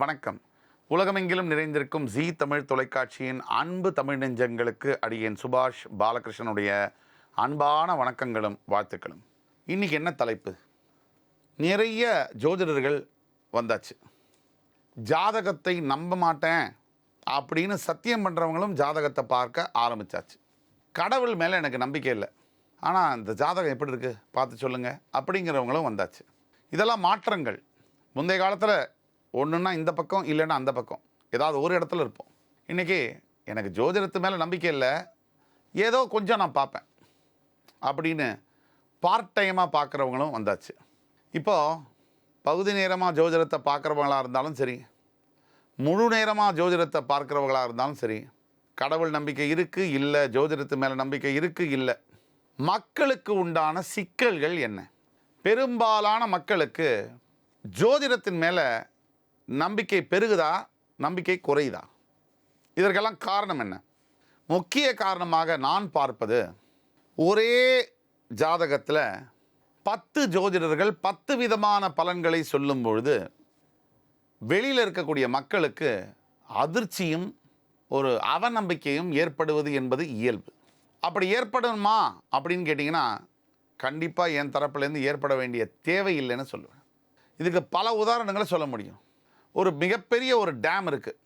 வணக்கம். உலகமெங்கிலும் நிறைந்திருக்கும் ஜீ தமிழ் தொலைக்காட்சியின் அன்பு தமிழ் நெஞ்சங்களுக்கு அடியேன் சுபாஷ் பாலகிருஷ்ணனுடைய அன்பான வணக்கங்களும் வாழ்த்துக்களும். இன்றைக்கி என்ன தலைப்பு? நிறைய ஜோதிடர்கள் வந்தாச்சு. ஜாதகத்தை நம்ப மாட்டேன் அப்படின்னு சத்தியம் பண்ணுறவங்களும் ஜாதகத்தை பார்க்க ஆரம்பித்தாச்சு. கடவுள் மேலே எனக்கு நம்பிக்கை இல்லை, ஆனால் இந்த ஜாதகம் எப்படி இருக்குது பார்த்து சொல்லுங்கள் அப்படிங்கிறவங்களும் வந்தாச்சு. இதெல்லாம் மாற்றங்கள். முந்தைய காலத்தில் ஒன்றுன்னா இந்த பக்கம், இல்லைன்னா அந்த பக்கம், ஏதாவது ஒரு இடத்துல இருப்போம். இன்றைக்கி எனக்கு ஜோதிடத்து மேலே நம்பிக்கை இல்லை, ஏதோ கொஞ்சம் நான் பார்ப்பேன் அப்படின்னு பார்ட் டைமாக பார்க்குறவங்களும் வந்தாச்சு. இப்போது பகுதி நேரமாக ஜோதிடத்தை பார்க்குறவங்களாக இருந்தாலும் சரி, முழு நேரமாக ஜோதிடத்தை பார்க்குறவங்களாக இருந்தாலும் சரி, கடவுள் நம்பிக்கை இருக்குது இல்லை, ஜோதிடத்து மேலே நம்பிக்கை இருக்குது இல்லை, மக்களுக்கு உண்டான சிக்கல்கள் என்ன? பெரும்பாலான மக்களுக்கு ஜோதிடத்தின் மேலே நம்பிக்கை பெருகுதா, நம்பிக்கை குறையுதா? இதற்கெல்லாம் காரணம் என்ன? முக்கிய காரணமாக நான் பார்ப்பது, ஒரே ஜாதகத்தில் 10 ஜோதிடர்கள் 10 விதமான பலன்களை சொல்லும் பொழுது வெளியில் இருக்கக்கூடிய மக்களுக்கு அதிர்ச்சியும் ஒரு அவநம்பிக்கையும் ஏற்படுவது என்பது இயல்பு. அப்படி ஏற்படுமா அப்படின்னு கேட்டிங்கன்னா, கண்டிப்பாக என் தரப்புலேருந்து ஏற்பட வேண்டிய தேவையில்லைன்னு சொல்லுவேன். இதுக்கு பல உதாரணங்களை சொல்ல முடியும். ஒரு மிகப்பெரிய ஒரு டேம் இருக்குது,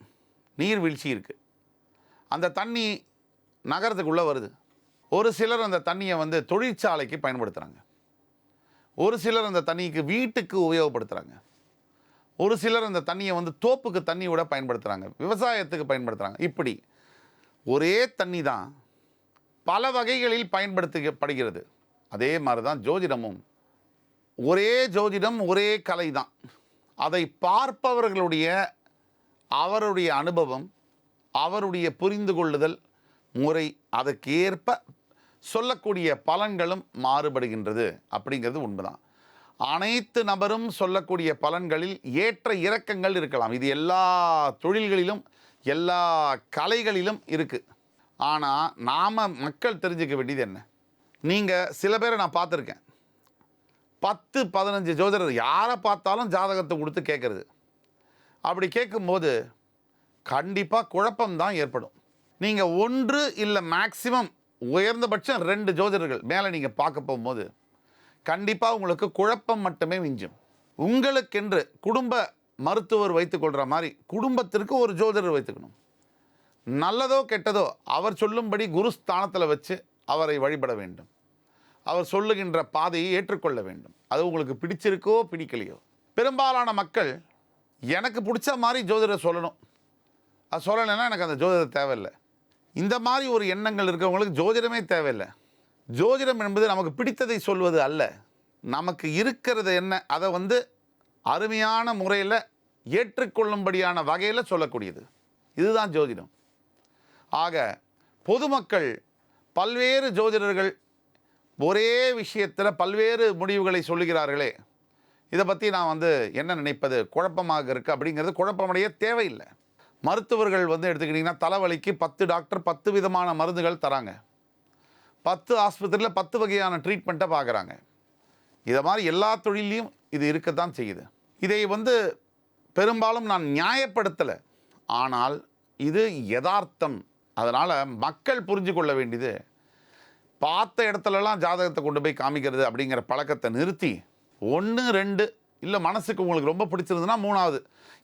நீர்வீழ்ச்சி இருக்குது, அந்த தண்ணி நகரத்துக்குள்ளே வருது. ஒரு சிலர் அந்த தண்ணியை தொழிற்சாலைக்கு பயன்படுத்துகிறாங்க, ஒரு சிலர் அந்த தண்ணிக்கு வீட்டுக்கு உபயோகப்படுத்துகிறாங்க, ஒரு சிலர் அந்த தண்ணியை தோப்புக்கு தண்ணி விட பயன்படுத்துகிறாங்க, விவசாயத்துக்கு பயன்படுத்துகிறாங்க. இப்படி ஒரே தண்ணி தான் பல வகைகளில் பயன்படுத்தப்படுகிறது. அதே மாதிரி தான் ஜோதிடமும். ஒரே ஜோதிடம், ஒரே கலை தான். அதை பார்ப்பவர்களுடைய அவருடைய அனுபவம், அவருடைய புரிந்து கொள்ளுதல் முறை, அதற்கேற்ப சொல்லக்கூடிய பலன்களும் மாறுபடுகின்றது அப்படிங்கிறது உண்மைதான். அனைத்து நபரும் சொல்லக்கூடிய பலன்களில் ஏற்ற இறக்கங்கள் இருக்கலாம். இது எல்லா தொழில்களிலும் எல்லா கலைகளிலும் இருக்குது. ஆனால் நாம் மக்கள் தெரிஞ்சுக்க வேண்டியது என்ன? நீங்கள் சில பேரை நான் பார்த்துருக்கேன், 10-15 ஜோதிடர் யாரை பார்த்தாலும் ஜாதகத்தை கொடுத்து கேட்குறது. அப்படி கேட்கும்போது கண்டிப்பாக குழப்பம்தான் ஏற்படும். நீங்கள் ஒன்று இல்லை மேக்சிமம் உயர்ந்தபட்சம் 2 ஜோதிடர்கள் மேலே நீங்கள் பார்க்க போகும்போது கண்டிப்பாக உங்களுக்கு குழப்பம் மட்டுமே மிஞ்சும். உங்களுக்கென்று குடும்ப மருத்துவர் வைத்துக்கொள்கிற மாதிரி குடும்பத்திற்கு ஒரு ஜோதிடர் வைத்துக்கணும். நல்லதோ கெட்டதோ அவர் சொல்லும்படி குருஸ்தானத்தில் வச்சு அவரை வழிபட வேண்டும். அவர் சொல்லுகின்ற பாதையை ஏற்றுக்கொள்ள வேண்டும். அது உங்களுக்கு பிடிச்சிருக்கோ பிடிக்கலையோ. பெரும்பாலான மக்கள் எனக்கு பிடிச்ச மாதிரி ஜோதிடர் சொல்லணும், அது சொல்லலைன்னா எனக்கு அந்த ஜோதிடர் தேவையில்லை. இந்த மாதிரி ஒரு எண்ணங்கள் இருக்கிறவங்களுக்கு ஜோதிடமே தேவையில்லை. ஜோதிடம் என்பது நமக்கு பிடித்ததை சொல்வது அல்ல, நமக்கு இருக்கிறது என்ன அதை அருமையான முறையில் ஏற்றுக்கொள்ளும்படியான வகையில் சொல்லக்கூடியது. இதுதான் ஜோதிடம். ஆக பொதுமக்கள் பல்வேறு ஜோதிடர்கள் ஒரே விஷயத்தில் பல்வேறு முடிவுகளை சொல்லுகிறார்களே, இதை பற்றி நான் என்ன நினைப்பது, குழப்பமாக இருக்குது அப்படிங்கிறது குழப்பமடைய தேவையில்லை. மருத்துவர்கள் எடுத்துக்கிட்டிங்கன்னா தலைவலிக்கு 10 டாக்டர் 10 விதமான மருந்துகள் தராங்க, 10 ஆஸ்பத்திரியில் 10 வகையான ட்ரீட்மெண்ட்டை பார்க்குறாங்க. இதை மாதிரி எல்லா தொழிலையும் இது இருக்கத்தான் செய்யுது. இதை பெரும்பாலும் நான் நியாயப்படுத்தலை, ஆனால் இது யதார்த்தம். அதனால் மக்கள் புரிஞ்சு கொள்ள வேண்டியது, பார்த்த இடத்துலலாம் ஜாதகத்தை கொண்டு போய் காமிக்கிறது அப்படிங்கிற பழக்கத்தை நிறுத்தி 1 2 இல்லை மனசுக்கு உங்களுக்கு ரொம்ப பிடிச்சிருந்ததுன்னா 3வது,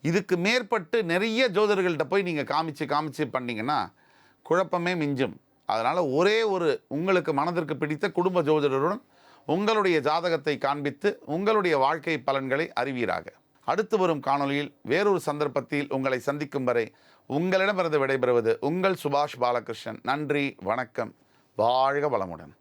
இதுக்கு மேற்பட்டு நிறைய ஜோதிடர்கள்ட்ட போய் நீங்கள் காமிச்சு பண்ணிங்கன்னா குழப்பமே மிஞ்சும். அதனால் ஒரே ஒரு உங்களுக்கு மனதிற்கு பிடித்த குடும்ப ஜோதிடருடன் உங்களுடைய ஜாதகத்தை காண்பித்து உங்களுடைய வாழ்க்கை பலன்களை அறிவீராக. அடுத்து வரும் காணொலியில் வேறொரு சந்தர்ப்பத்தில் உங்களை சந்திக்கும் வரை உங்களிடமிருந்து விடைபெறுவது உங்கள் சுபாஷ் பாலகிருஷ்ணன். நன்றி, வணக்கம், வாழ்க வளமுடன்.